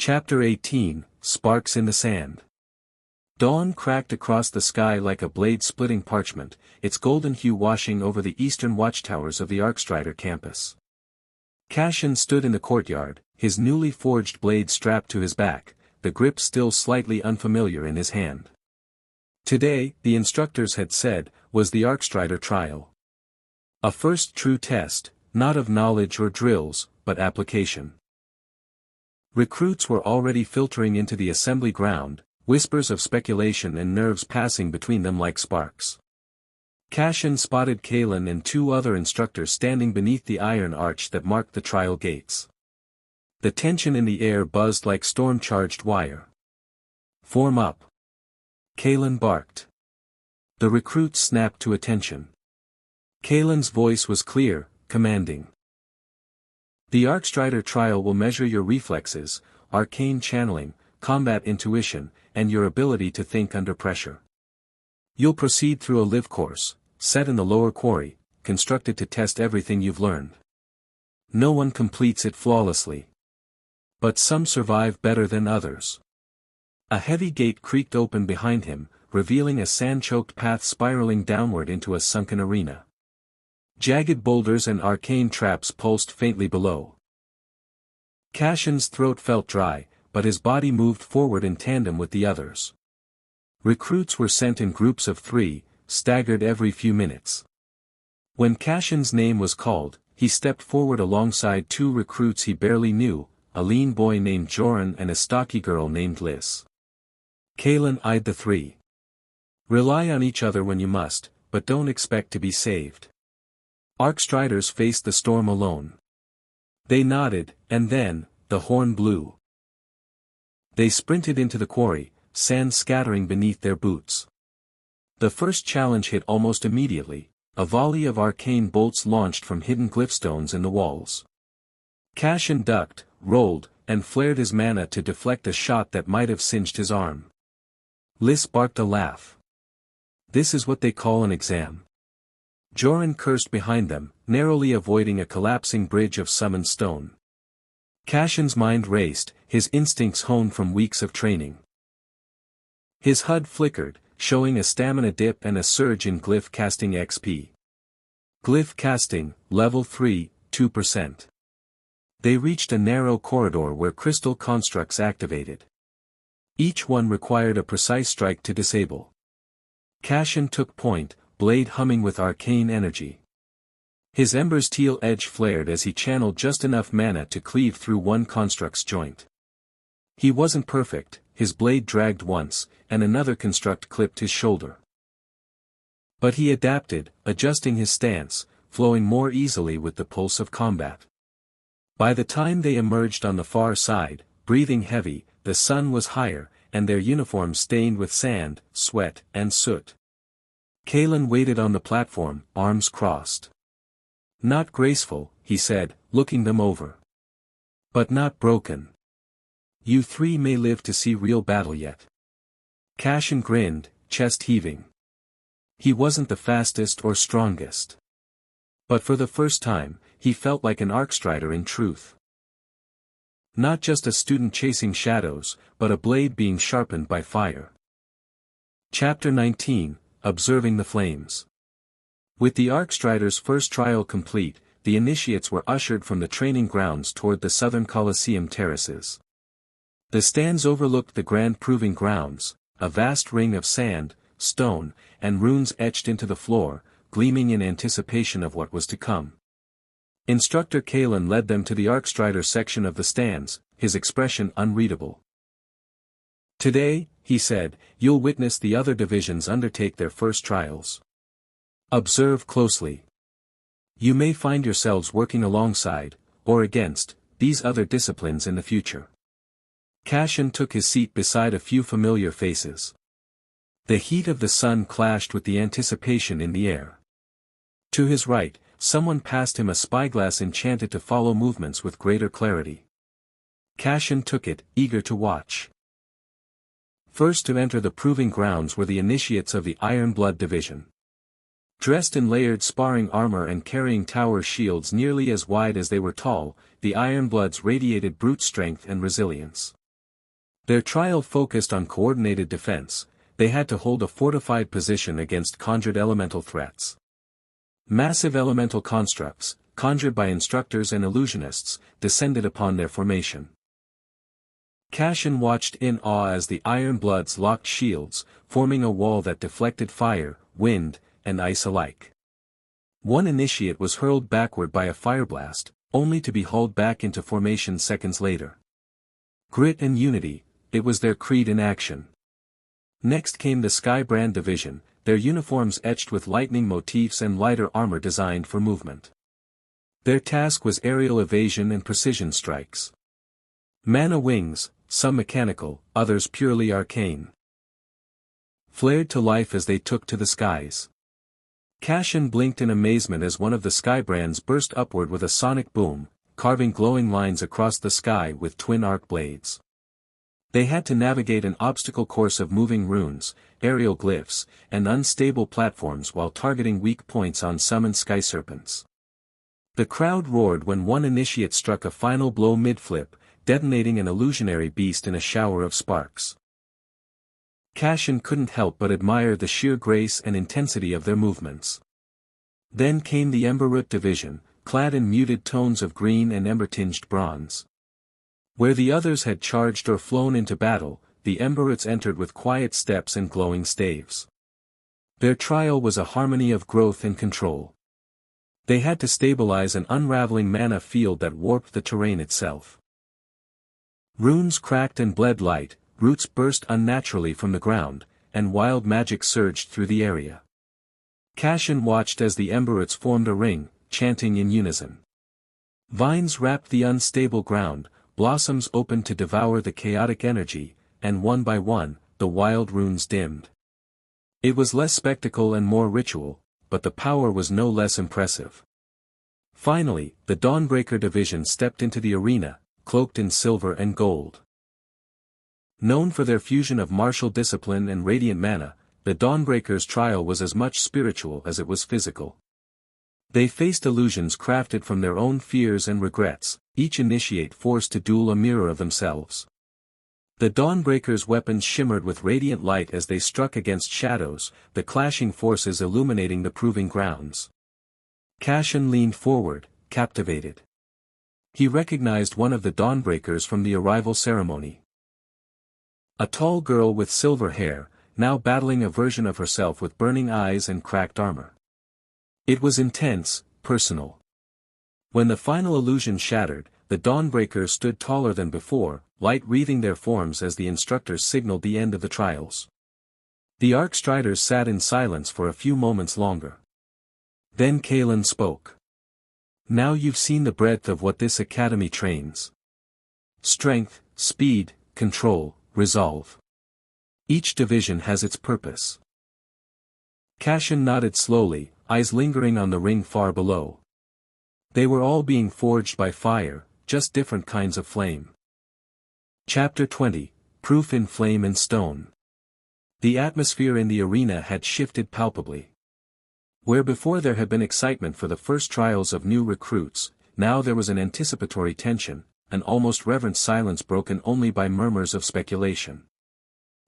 Chapter 18, Sparks in the Sand. Dawn cracked across the sky like a blade splitting parchment, its golden hue washing over the eastern watchtowers of the Arcstrider campus. Cassian stood in the courtyard, his newly forged blade strapped to his back, the grip still slightly unfamiliar in his hand. Today, the instructors had said, was the Arcstrider trial. A first true test, not of knowledge or drills, but application. Recruits were already filtering into the assembly ground, whispers of speculation and nerves passing between them like sparks. Cassian spotted Kalen and two other instructors standing beneath the iron arch that marked the trial gates. The tension in the air buzzed like storm-charged wire. "Form up." Kalen barked. The recruits snapped to attention. Kalen's voice was clear, commanding. The Arcstrider trial will measure your reflexes, arcane channeling, combat intuition, and your ability to think under pressure. You'll proceed through a live course, set in the lower quarry, constructed to test everything you've learned. No one completes it flawlessly. But some survive better than others. A heavy gate creaked open behind him, revealing a sand-choked path spiraling downward into a sunken arena. Jagged boulders and arcane traps pulsed faintly below. Cassian's throat felt dry, but his body moved forward in tandem with the others. Recruits were sent in groups of 3, staggered every few minutes. When Cassian's name was called, he stepped forward alongside 2 recruits he barely knew, a lean boy named Joran and a stocky girl named Liz. Kalen eyed the 3. Rely on each other when you must, but don't expect to be saved. Arcstriders faced the storm alone. They nodded, and then, the horn blew. They sprinted into the quarry, sand scattering beneath their boots. The first challenge hit almost immediately, a volley of arcane bolts launched from hidden glyphstones in the walls. Cassian ducked, rolled, and flared his mana to deflect a shot that might have singed his arm. Liz barked a laugh. "This is what they call an exam." Joran cursed behind them, narrowly avoiding a collapsing bridge of summoned stone. Cassian's mind raced, his instincts honed from weeks of training. His HUD flickered, showing a stamina dip and a surge in glyph casting XP. Glyph casting, level 3, 2%. They reached a narrow corridor where crystal constructs activated. Each one required a precise strike to disable. Cassian took point, blade humming with arcane energy. His ember's teal edge flared as he channeled just enough mana to cleave through one construct's joint. He wasn't perfect, his blade dragged once, and another construct clipped his shoulder. But he adapted, adjusting his stance, flowing more easily with the pulse of combat. By the time they emerged on the far side, breathing heavy, the sun was higher, and their uniforms stained with sand, sweat, and soot. Kalen waited on the platform, arms crossed. "Not graceful," he said, looking them over. "But not broken. You 3 may live to see real battle yet." Cassian grinned, chest heaving. He wasn't the fastest or strongest. But for the first time, he felt like an Arcstrider in truth. Not just a student chasing shadows, but a blade being sharpened by fire. Chapter 19, Observing the Flames. With the Arcstrider's first trial complete, the initiates were ushered from the training grounds toward the southern Colosseum terraces. The stands overlooked the grand proving grounds, a vast ring of sand, stone, and runes etched into the floor, gleaming in anticipation of what was to come. Instructor Kalen led them to the Arcstrider section of the stands, his expression unreadable. "Today," he said, "you'll witness the other divisions undertake their first trials. Observe closely. You may find yourselves working alongside, or against, these other disciplines in the future." Cassian took his seat beside a few familiar faces. The heat of the sun clashed with the anticipation in the air. To his right, someone passed him a spyglass enchanted to follow movements with greater clarity. Cassian took it, eager to watch. First to enter the proving grounds were the initiates of the Ironblood division. Dressed in layered sparring armor and carrying tower shields nearly as wide as they were tall, the Ironbloods radiated brute strength and resilience. Their trial focused on coordinated defense. They had to hold a fortified position against conjured elemental threats. Massive elemental constructs, conjured by instructors and illusionists, descended upon their formation. Cashin watched in awe as the Iron Bloods locked shields, forming a wall that deflected fire, wind, and ice alike. One initiate was hurled backward by a fireblast, only to be hauled back into formation seconds later. Grit and unity, it was their creed in action. Next came the Skybrand Division, their uniforms etched with lightning motifs and lighter armor designed for movement. Their task was aerial evasion and precision strikes. Mana wings, some mechanical, others purely arcane, flared to life as they took to the skies. Cashin blinked in amazement as one of the Skybrands burst upward with a sonic boom, carving glowing lines across the sky with twin arc blades. They had to navigate an obstacle course of moving runes, aerial glyphs, and unstable platforms while targeting weak points on summoned sky serpents. The crowd roared when one initiate struck a final blow mid-flip, detonating an illusionary beast in a shower of sparks. Cashin couldn't help but admire the sheer grace and intensity of their movements. Then came the Emberroot Division, clad in muted tones of green and ember-tinged bronze. Where the others had charged or flown into battle, the Emberroots entered with quiet steps and glowing staves. Their trial was a harmony of growth and control. They had to stabilize an unraveling mana field that warped the terrain itself. Runes cracked and bled light, roots burst unnaturally from the ground, and wild magic surged through the area. Cashin watched as the Emberroots formed a ring, chanting in unison. Vines wrapped the unstable ground, blossoms opened to devour the chaotic energy, and one by one, the wild runes dimmed. It was less spectacle and more ritual, but the power was no less impressive. Finally, the Dawnbreaker Division stepped into the arena, cloaked in silver and gold. Known for their fusion of martial discipline and radiant mana, the Dawnbreakers' trial was as much spiritual as it was physical. They faced illusions crafted from their own fears and regrets, each initiate forced to duel a mirror of themselves. The Dawnbreakers' weapons shimmered with radiant light as they struck against shadows, the clashing forces illuminating the proving grounds. Cashin leaned forward, captivated. He recognized one of the Dawnbreakers from the arrival ceremony. A tall girl with silver hair, now battling a version of herself with burning eyes and cracked armor. It was intense, personal. When the final illusion shattered, the Dawnbreakers stood taller than before, light wreathing their forms as the instructors signaled the end of the trials. The Arcstriders sat in silence for a few moments longer. Then Kalen spoke. Now you've seen the breadth of what this academy trains. Strength, speed, control, resolve. Each division has its purpose. Cashin nodded slowly, eyes lingering on the ring far below. They were all being forged by fire, just different kinds of flame. Chapter 20, Proof in Flame and Stone. The atmosphere in the arena had shifted palpably. Where before there had been excitement for the first trials of new recruits, now there was an anticipatory tension, an almost reverent silence broken only by murmurs of speculation.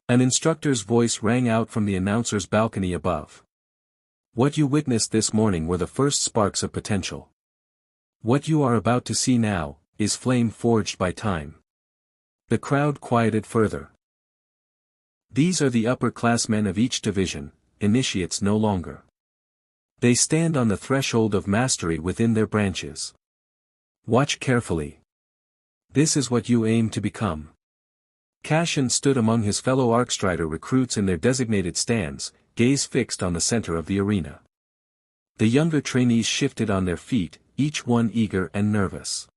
An instructor's voice rang out from the announcer's balcony above. What you witnessed this morning were the first sparks of potential. What you are about to see now, is flame forged by time. The crowd quieted further. These are the upperclassmen of each division, initiates no longer. They stand on the threshold of mastery within their branches. Watch carefully. This is what you aim to become. Cashin stood among his fellow Arcstrider recruits in their designated stands, gaze fixed on the center of the arena. The younger trainees shifted on their feet, each one eager and nervous.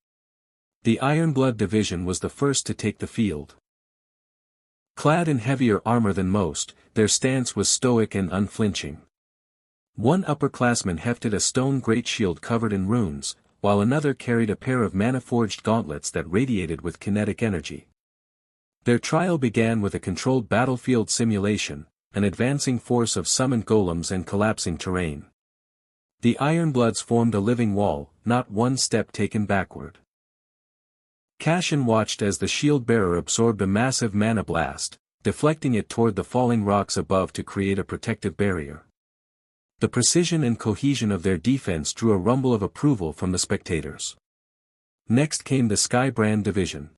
The Ironblood Division was the first to take the field. Clad in heavier armor than most, their stance was stoic and unflinching. One upperclassman hefted a stone great shield covered in runes, while another carried a pair of mana-forged gauntlets that radiated with kinetic energy. Their trial began with a controlled battlefield simulation, an advancing force of summoned golems and collapsing terrain. The Ironbloods formed a living wall, not one step taken backward. Cashin watched as the shield-bearer absorbed a massive mana blast, deflecting it toward the falling rocks above to create a protective barrier. The precision and cohesion of their defense drew a rumble of approval from the spectators. Next came the Skybrand division.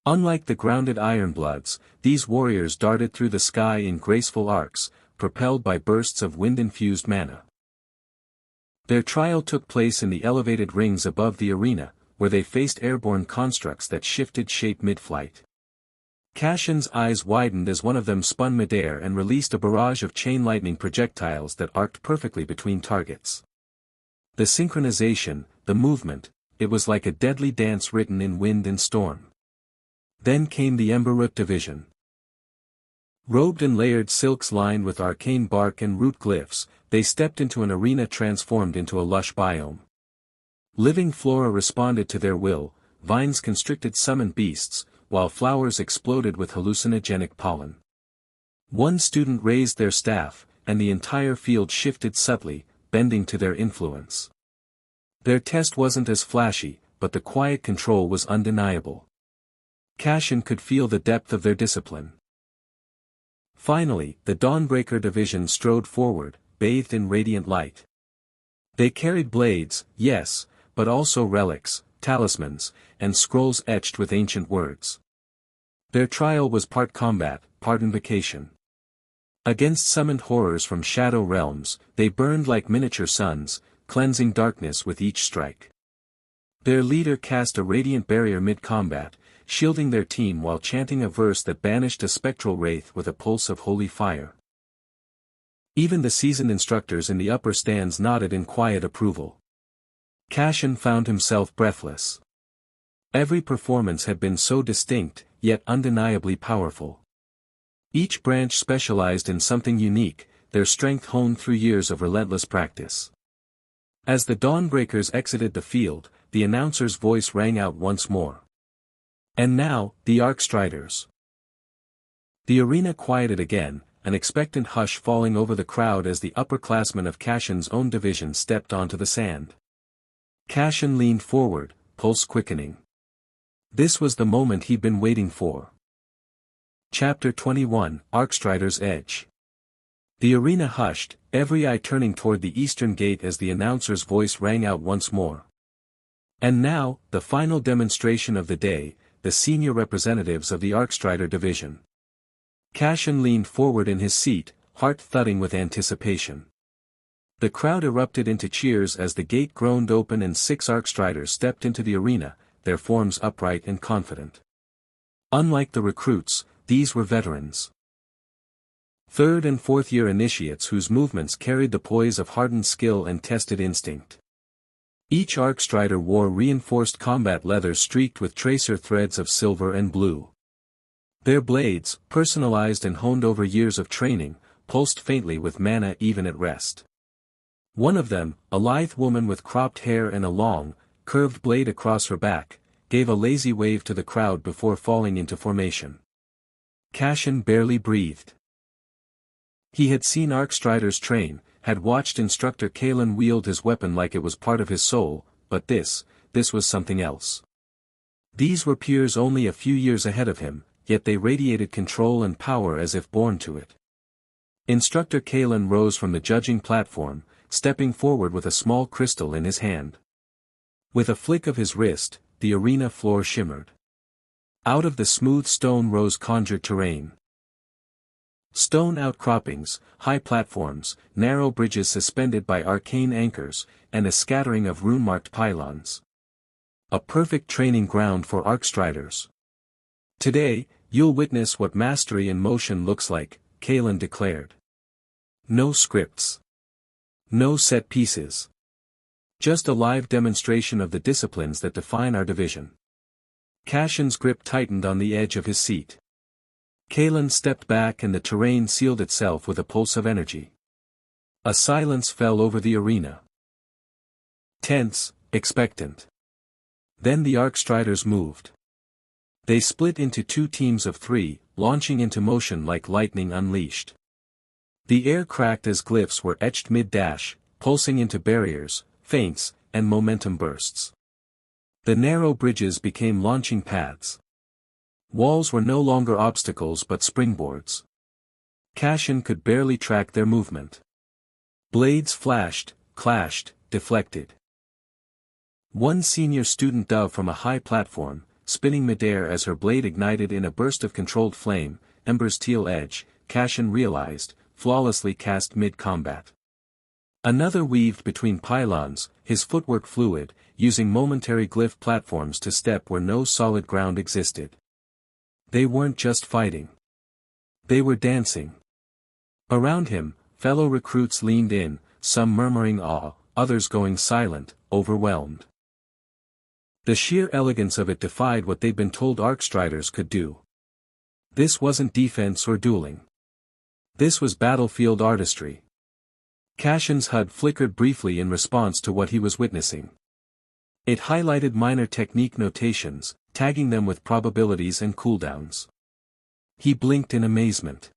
Unlike the grounded Ironbloods, these warriors darted through the sky in graceful arcs, propelled by bursts of wind-infused mana. Their trial took place in the elevated rings above the arena, where they faced airborne constructs that shifted shape mid-flight. Cashin's eyes widened as one of them spun midair and released a barrage of chain lightning projectiles that arced perfectly between targets. The synchronization, the movement, it was like a deadly dance written in wind and storm. Then came the Emberroot division. Robed in layered silks lined with arcane bark and root glyphs, they stepped into an arena transformed into a lush biome. Living flora responded to their will, vines constricted summoned beasts, while flowers exploded with hallucinogenic pollen. One student raised their staff, and the entire field shifted subtly, bending to their influence. Their test wasn't as flashy, but the quiet control was undeniable. Cashin could feel the depth of their discipline. Finally, the Dawnbreaker division strode forward, bathed in radiant light. They carried blades, yes, but also relics, talismans, and scrolls etched with ancient words. Their trial was part combat, part invocation. Against summoned horrors from shadow realms, they burned like miniature suns, cleansing darkness with each strike. Their leader cast a radiant barrier mid-combat, shielding their team while chanting a verse that banished a spectral wraith with a pulse of holy fire. Even the seasoned instructors in the upper stands nodded in quiet approval. Cashin found himself breathless. Every performance had been so distinct, yet undeniably powerful. Each branch specialized in something unique, their strength honed through years of relentless practice. As the Dawnbreakers exited the field, the announcer's voice rang out once more. And now, the Arcstriders. The arena quieted again, an expectant hush falling over the crowd as the upperclassmen of Cashin's own division stepped onto the sand. Cashin leaned forward, pulse quickening. This was the moment he'd been waiting for. Chapter 21, Arcstrider's Edge. The arena hushed, every eye turning toward the eastern gate as the announcer's voice rang out once more. And now, the final demonstration of the day, the senior representatives of the Arcstrider division. Cashin leaned forward in his seat, heart thudding with anticipation. The crowd erupted into cheers as the gate groaned open and 6 Arcstriders stepped into the arena, their forms upright and confident. Unlike the recruits, these were veterans. 3rd and 4th year initiates whose movements carried the poise of hardened skill and tested instinct. Each Arcstrider wore reinforced combat leather streaked with tracer threads of silver and blue. Their blades, personalized and honed over years of training, pulsed faintly with mana even at rest. One of them, a lithe woman with cropped hair and a long, curved blade across her back, gave a lazy wave to the crowd before falling into formation. Cashin barely breathed. He had seen Arcstriders train, had watched instructor Kalen wield his weapon like it was part of his soul, but this was something else. These were peers only a few years ahead of him, yet they radiated control and power as if born to it. Instructor Kalen rose from the judging platform, stepping forward with a small crystal in his hand. With a flick of his wrist, the arena floor shimmered. Out of the smooth stone rose conjured terrain. Stone outcroppings, high platforms, narrow bridges suspended by arcane anchors, and a scattering of rune-marked pylons. A perfect training ground for Arcstriders. Today, you'll witness what mastery in motion looks like, Kalen declared. No scripts. No set pieces. Just a live demonstration of the disciplines that define our division. Cashin's grip tightened on the edge of his seat. Kalen stepped back and the terrain sealed itself with a pulse of energy. A silence fell over the arena. Tense, expectant. Then the Arcstriders moved. They split into 2 teams of 3, launching into motion like lightning unleashed. The air cracked as glyphs were etched mid-dash, pulsing into barriers, feints, and momentum bursts. The narrow bridges became launching paths. Walls were no longer obstacles but springboards. Cassian could barely track their movement. Blades flashed, clashed, deflected. One senior student dove from a high platform, spinning midair as her blade ignited in a burst of controlled flame, ember's teal edge, Cassian realized, flawlessly cast mid-combat. Another weaved between pylons, his footwork fluid, using momentary glyph platforms to step where no solid ground existed. They weren't just fighting. They were dancing. Around him, fellow recruits leaned in, some murmuring awe, others going silent, overwhelmed. The sheer elegance of it defied what they'd been told Arcstriders could do. This wasn't defense or dueling. This was battlefield artistry. Cassian's HUD flickered briefly in response to what he was witnessing. It highlighted minor technique notations, tagging them with probabilities and cooldowns. He blinked in amazement.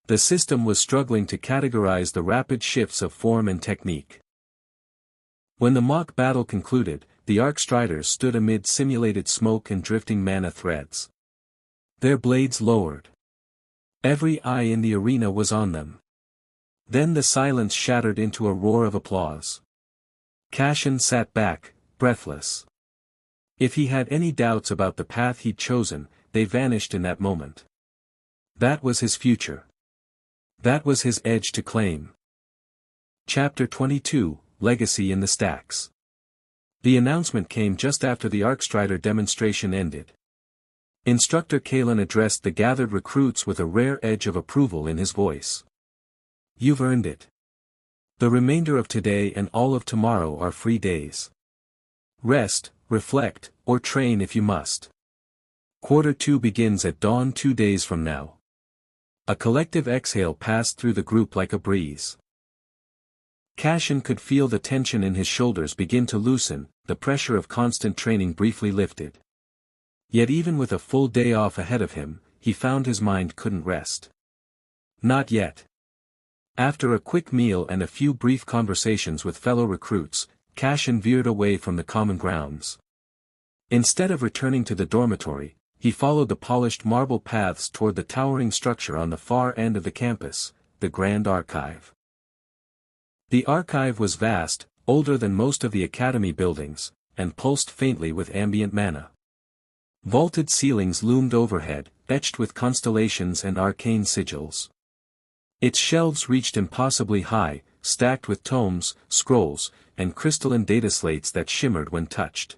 The system was struggling to categorize the rapid shifts of form and technique. When the mock battle concluded, the Arcstriders stood amid simulated smoke and drifting mana threads. Their blades lowered. Every eye in the arena was on them. Then the silence shattered into a roar of applause. Cassian sat back, breathless. If he had any doubts about the path he'd chosen, they vanished in that moment. That was his future. That was his edge to claim. Chapter 22, Legacy in the Stacks. The announcement came just after the Arcstrider demonstration ended. Instructor Kalen addressed the gathered recruits with a rare edge of approval in his voice. You've earned it. The remainder of today and all of tomorrow are free days. Rest, reflect, or train if you must. Quarter 2 begins at dawn 2 days from now. A collective exhale passed through the group like a breeze. Cassian could feel the tension in his shoulders begin to loosen, the pressure of constant training briefly lifted. Yet even with a full day off ahead of him, he found his mind couldn't rest. Not yet. After a quick meal and a few brief conversations with fellow recruits, Cassian veered away from the common grounds. Instead of returning to the dormitory, he followed the polished marble paths toward the towering structure on the far end of the campus, the Grand Archive. The archive was vast, older than most of the academy buildings, and pulsed faintly with ambient mana. Vaulted ceilings loomed overhead, etched with constellations and arcane sigils. Its shelves reached impossibly high, stacked with tomes, scrolls, and crystalline data slates that shimmered when touched.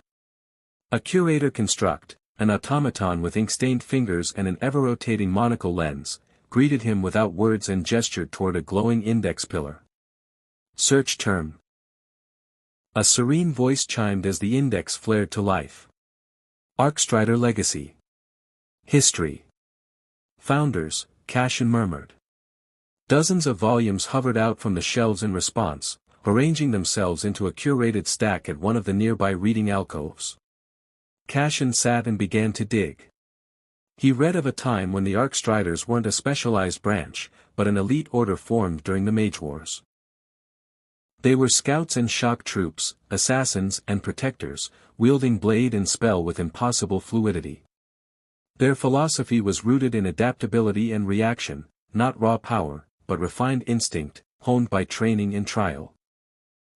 A curator construct, an automaton with ink-stained fingers and an ever-rotating monocle lens, greeted him without words and gestured toward a glowing index pillar. Search term. A serene voice chimed as the index flared to life. Arcstrider Legacy. History. Founders, Cassian murmured. Dozens of volumes hovered out from the shelves in response, arranging themselves into a curated stack at one of the nearby reading alcoves. Cassian sat and began to dig. He read of a time when the Arcstriders weren't a specialized branch, but an elite order formed during the Mage Wars. They were scouts and shock troops, assassins and protectors, wielding blade and spell with impossible fluidity. Their philosophy was rooted in adaptability and reaction, not raw power, but refined instinct, honed by training and trial.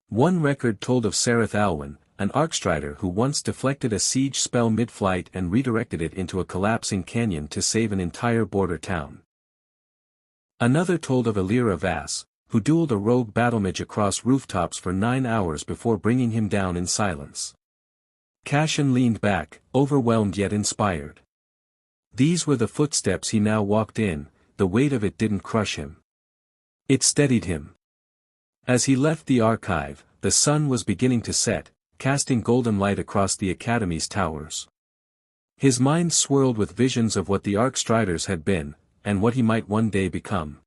One record told of Sereth Alwyn, an Arcstrider who once deflected a siege spell mid-flight and redirected it into a collapsing canyon to save an entire border town. Another told of Elira Vass, who dueled a rogue battlemage across rooftops for 9 hours before bringing him down in silence. Cassian leaned back, overwhelmed yet inspired. These were the footsteps he now walked in, the weight of it didn't crush him. It steadied him. As he left the archive, the sun was beginning to set, casting golden light across the academy's towers. His mind swirled with visions of what the Arcstriders had been, and what he might one day become.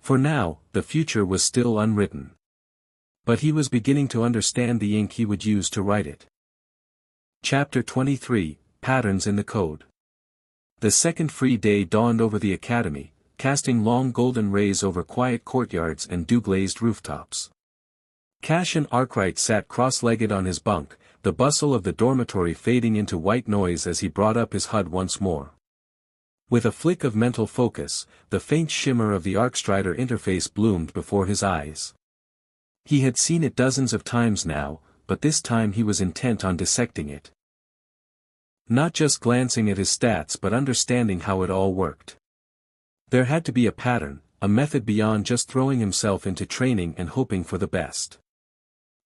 For now, the future was still unwritten. But he was beginning to understand the ink he would use to write it. Chapter 23, Patterns in the Code. The second free day dawned over the academy, casting long golden rays over quiet courtyards and dew-glazed rooftops. Cassian Arkwright sat cross-legged on his bunk, the bustle of the dormitory fading into white noise as he brought up his HUD once more. With a flick of mental focus, the faint shimmer of the ArcStrider interface bloomed before his eyes. He had seen it dozens of times now, but this time he was intent on dissecting it. Not just glancing at his stats but understanding how it all worked. There had to be a pattern, a method beyond just throwing himself into training and hoping for the best.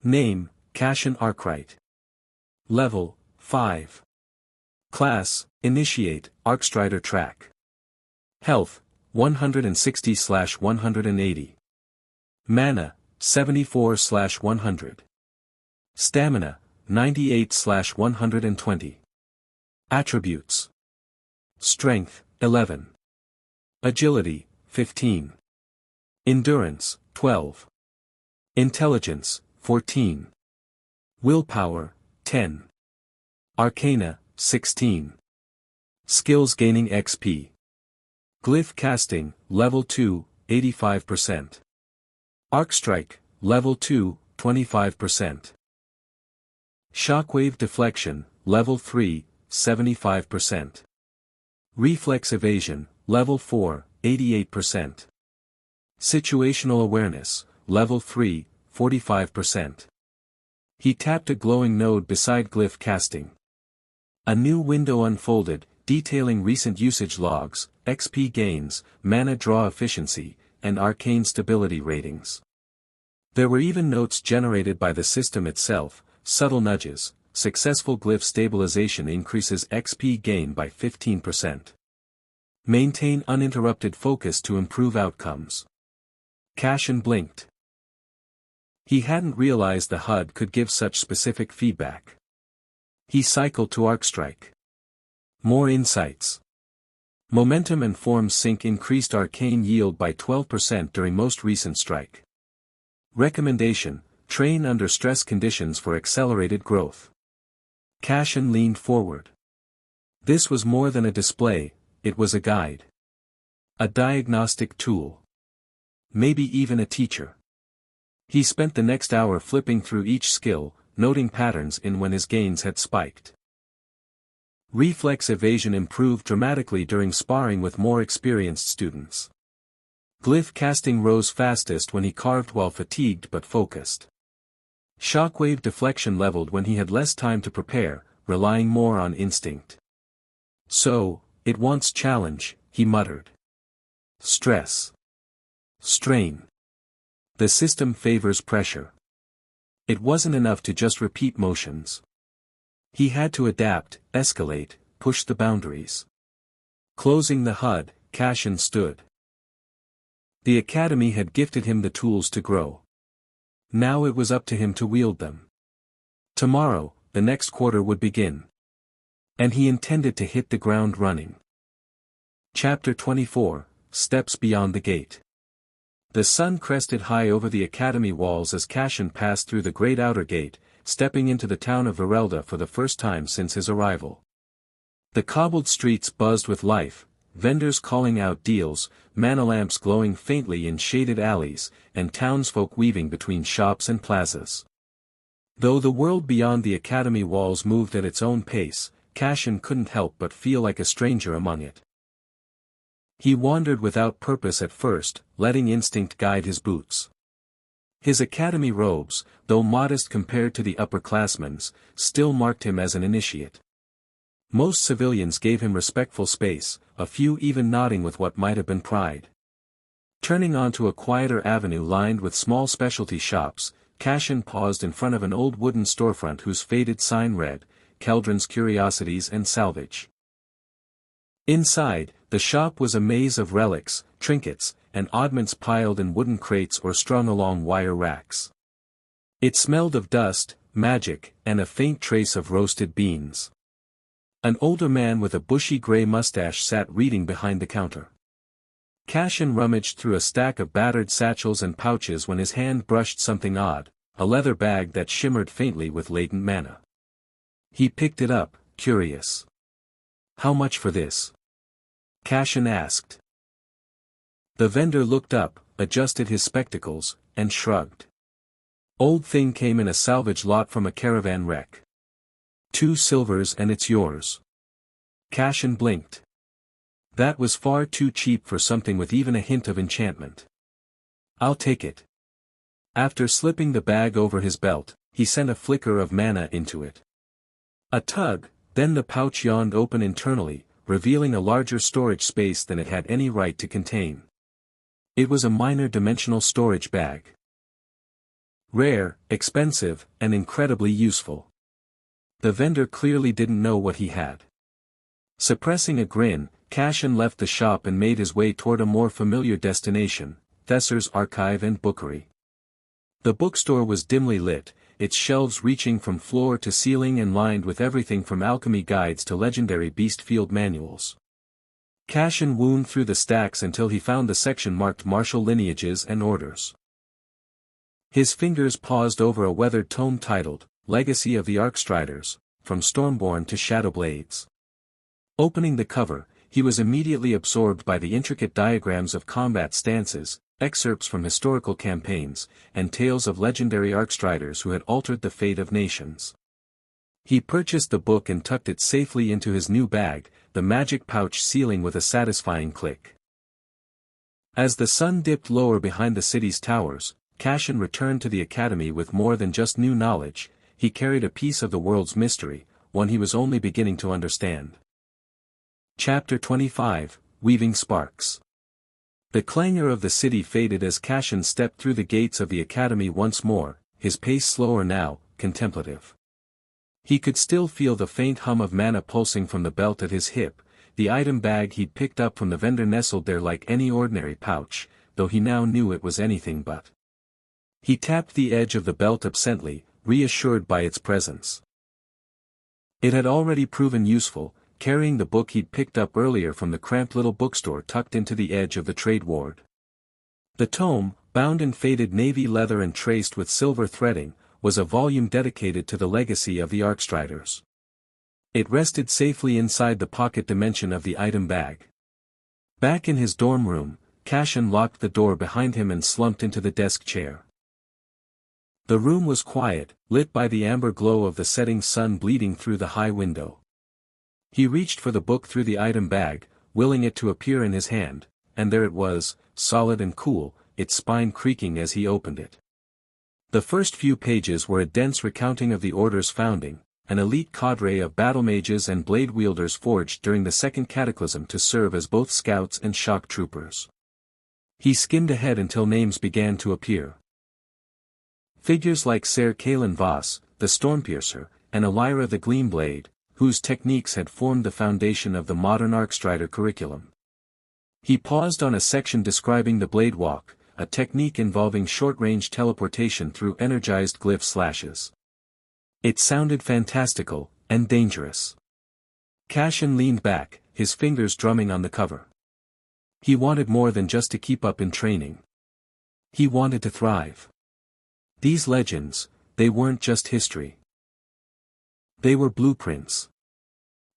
Name, Cashin Arkwright. Level, 5. Class, Initiate, ArcStrider Track. Health, 160/180. Mana, 74/100. Stamina, 98/120. Attributes. Strength, 11. Agility, 15. Endurance, 12. Intelligence, 14. Willpower, 10. Arcana, 16. Skills gaining XP. Glyph casting, level 2, 85%. Arcstrike, level 2, 25%. Shockwave deflection, level 3, 75%. Reflex evasion, level 4, 88%. Situational awareness, level 3, 45%. He tapped a glowing node beside glyph casting. A new window unfolded, detailing recent usage logs, XP gains, mana draw efficiency, and arcane stability ratings. There were even notes generated by the system itself, subtle nudges. Successful glyph stabilization increases XP gain by 15%. Maintain uninterrupted focus to improve outcomes. Cashin blinked. He hadn't realized the HUD could give such specific feedback. He cycled to ArcStrike. More insights. Momentum and form sync increased arcane yield by 12% during most recent strike. Recommendation: train under stress conditions for accelerated growth. Cashin leaned forward. This was more than a display, it was a guide. A diagnostic tool. Maybe even a teacher. He spent the next hour flipping through each skill, noting patterns in when his gains had spiked. Reflex evasion improved dramatically during sparring with more experienced students. Glyph casting rose fastest when he carved while fatigued but focused. Shockwave deflection leveled when he had less time to prepare, relying more on instinct. So, it wants challenge, he muttered. Stress. Strain. The system favors pressure. It wasn't enough to just repeat motions. He had to adapt, escalate, push the boundaries. Closing the HUD, Cashin stood. The academy had gifted him the tools to grow. Now it was up to him to wield them. Tomorrow, the next quarter would begin. And he intended to hit the ground running. Chapter 24, Steps Beyond the Gate. The sun crested high over the academy walls as Cashin passed through the great outer gate, stepping into the town of Virelda for the first time since his arrival. The cobbled streets buzzed with life, vendors calling out deals, mana lamps glowing faintly in shaded alleys, and townsfolk weaving between shops and plazas. Though the world beyond the academy walls moved at its own pace, Cashin couldn't help but feel like a stranger among it. He wandered without purpose at first, letting instinct guide his boots. His academy robes, though modest compared to the upperclassmen's, still marked him as an initiate. Most civilians gave him respectful space, a few even nodding with what might have been pride. Turning onto a quieter avenue lined with small specialty shops, Cashin paused in front of an old wooden storefront whose faded sign read, Keldron's Curiosities and Salvage. Inside, the shop was a maze of relics, trinkets, and oddments piled in wooden crates or strung along wire racks. It smelled of dust, magic, and a faint trace of roasted beans. An older man with a bushy gray mustache sat reading behind the counter. Cashin rummaged through a stack of battered satchels and pouches when his hand brushed something odd, a leather bag that shimmered faintly with latent mana. He picked it up, curious. "How much for this?" Cashin asked. The vendor looked up, adjusted his spectacles, and shrugged. "Old thing came in a salvage lot from a caravan wreck. 2 silvers and it's yours. Cashin blinked. That was far too cheap for something with even a hint of enchantment. I'll take it. After slipping the bag over his belt, he sent a flicker of mana into it. A tug, then the pouch yawned open internally, revealing a larger storage space than it had any right to contain. It was a minor dimensional storage bag. Rare, expensive, and incredibly useful. The vendor clearly didn't know what he had. Suppressing a grin, Cashin left the shop and made his way toward a more familiar destination, Thesser's Archive and Bookery. The bookstore was dimly lit, its shelves reaching from floor to ceiling and lined with everything from alchemy guides to legendary beast field manuals. Cashin wound through the stacks until he found the section marked Martial Lineages and Orders. His fingers paused over a weathered tome titled, Legacy of the Arcstriders, From Stormborn to Shadowblades. Opening the cover, he was immediately absorbed by the intricate diagrams of combat stances, excerpts from historical campaigns, and tales of legendary Arcstriders who had altered the fate of nations. He purchased the book and tucked it safely into his new bag, the magic pouch sealing with a satisfying click. As the sun dipped lower behind the city's towers, Cashin returned to the academy with more than just new knowledge. He carried a piece of the world's mystery, one he was only beginning to understand. Chapter 25, Weaving Sparks. The clangor of the city faded as Cashin stepped through the gates of the academy once more, his pace slower now, contemplative. He could still feel the faint hum of mana pulsing from the belt at his hip. The item bag he'd picked up from the vendor nestled there like any ordinary pouch, though he now knew it was anything but. He tapped the edge of the belt absently, reassured by its presence. It had already proven useful, carrying the book he'd picked up earlier from the cramped little bookstore tucked into the edge of the trade ward. The tome, bound in faded navy leather and traced with silver threading, was a volume dedicated to the legacy of the Arcstriders. It rested safely inside the pocket dimension of the item bag. Back in his dorm room, Cashin locked the door behind him and slumped into the desk chair. The room was quiet, lit by the amber glow of the setting sun bleeding through the high window. He reached for the book through the item bag, willing it to appear in his hand, and there it was, solid and cool, its spine creaking as he opened it. The first few pages were a dense recounting of the Order's founding, an elite cadre of battlemages and blade wielders forged during the Second Cataclysm to serve as both scouts and shock troopers. He skimmed ahead until names began to appear. Figures like Ser Kalen Voss, the Stormpiercer, and Elira the Gleamblade, whose techniques had formed the foundation of the modern Arcstrider curriculum. He paused on a section describing the Blade Walk, a technique involving short-range teleportation through energized glyph slashes. It sounded fantastical, and dangerous. Cashin leaned back, his fingers drumming on the cover. He wanted more than just to keep up in training. He wanted to thrive. These legends, they weren't just history. They were blueprints.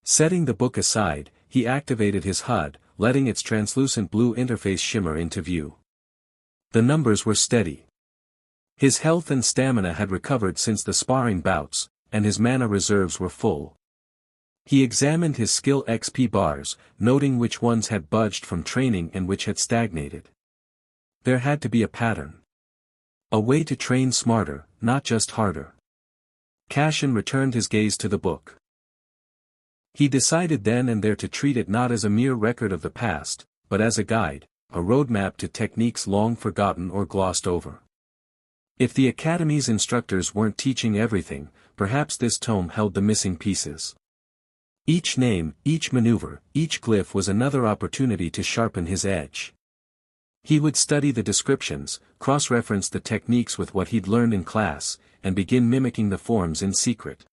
Setting the book aside, he activated his HUD, letting its translucent blue interface shimmer into view. The numbers were steady. His health and stamina had recovered since the sparring bouts, and his mana reserves were full. He examined his skill XP bars, noting which ones had budged from training and which had stagnated. There had to be a pattern. A way to train smarter, not just harder. Cashin returned his gaze to the book. He decided then and there to treat it not as a mere record of the past, but as a guide, a roadmap to techniques long forgotten or glossed over. If the Academy's instructors weren't teaching everything, perhaps this tome held the missing pieces. Each name, each maneuver, each glyph was another opportunity to sharpen his edge. He would study the descriptions, cross-reference the techniques with what he'd learned in class, and begin mimicking the forms in secret.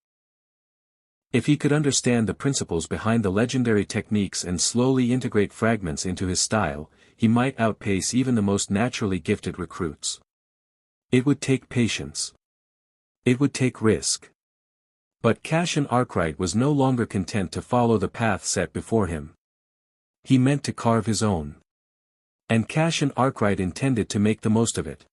If he could understand the principles behind the legendary techniques and slowly integrate fragments into his style, he might outpace even the most naturally gifted recruits. It would take patience. It would take risk. But Cashin Arkwright was no longer content to follow the path set before him. He meant to carve his own. And Cashin Arkwright intended to make the most of it.